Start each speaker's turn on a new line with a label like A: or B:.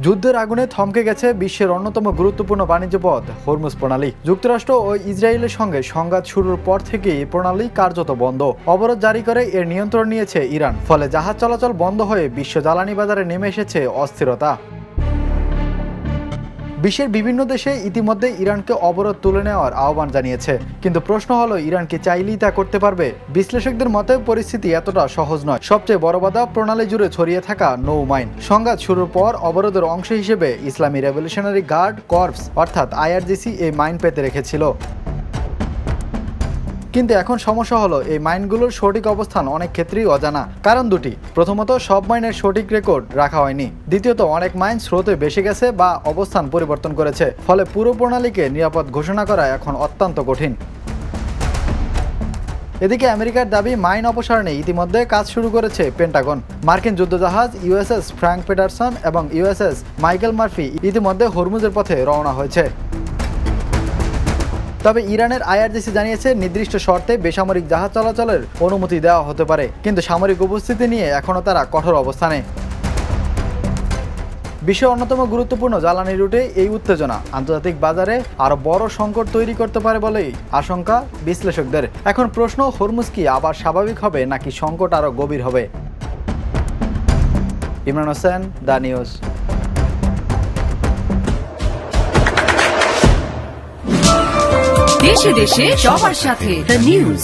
A: যুদ্ধের আগুনে থমকে গেছে বিশ্বের অন্যতম গুরুত্বপূর্ণ বাণিজ্য পথ হরমুজ প্রণালী। যুক্তরাষ্ট্র ও ইসরায়েলের সঙ্গে সংঘাত শুরুর পর থেকেই এই প্রণালী কার্যত বন্ধ। অবরোধ জারি করে এর নিয়ন্ত্রণ নিয়েছে ইরান। ফলে জাহাজ চলাচল বন্ধ হয়ে বিশ্ব জ্বালানি বাজারে নেমে এসেছে অস্থিরতা। বিশ্বের বিভিন্ন দেশে ইতিমধ্যে ইরানকে অবরোধ তুলে নেওয়ার আহ্বান জানিয়েছে, কিন্তু প্রশ্ন হলো ইরান কি চাইলেই তা করতে পারবে? বিশ্লেষকদের মতে পরিস্থিতি এতটা সহজ নয়। সবচেয়ে বড় বাধা প্রণালী জুড়ে ছড়িয়ে থাকা নৌ মাইন। সংঘাত শুরুর পর অবরোধের অংশ হিসেবে ইসলামী রেভলিউশনারি গার্ড কর্পস অর্থাৎ আইআরজিসি এই মাইন পেতে রেখেছিল। কিন্তু এখন সমস্যা হলো এই মাইনগুলোর সঠিক অবস্থান অনেক ক্ষেত্রেই অজানা। কারণ দুটি: প্রথমত, সব মাইনের সঠিক রেকর্ড রাখা হয়নি। দ্বিতীয়ত, অনেক মাইন স্রোতে ভেসে গেছে বা অবস্থান পরিবর্তন করেছে। ফলে পুরো প্রণালীকে নিরাপদ ঘোষণা করা এখন অত্যন্ত কঠিন। এদিকে আমেরিকার দাবি, মাইন অপসারণে ইতিমধ্যে কাজ শুরু করেছে পেন্টাগন। মার্কিন যুদ্ধজাহাজ ইউএসএস ফ্র্যাঙ্ক পেটারসন এবং ইউএসএস মাইকেল মার্ফি ইতিমধ্যে হরমুজের পথে রওনা হয়েছে। তবে ইরানের আইআরজিসি জানিয়েছে নির্দিষ্ট শর্তে বেসামরিক জাহাজ চলাচলের অনুমতি দেওয়া হতে পারে, কিন্তু সামরিক উপস্থিতি নিয়ে এখনও তারা কঠোর অবস্থানে। বিশ্বের অন্যতম গুরুত্বপূর্ণ জ্বালানি রুটে এই উত্তেজনা আন্তর্জাতিক বাজারে আরও বড় সংকট তৈরি করতে পারে বলেই আশঙ্কা বিশ্লেষকদের। এখন প্রশ্ন, হরমুজ কি আবার স্বাভাবিক হবে নাকি সংকট আরও গভীর হবে? Imran Hossain, the news.
B: দেশে দেশে সবার সাথে দ্য নিউজ।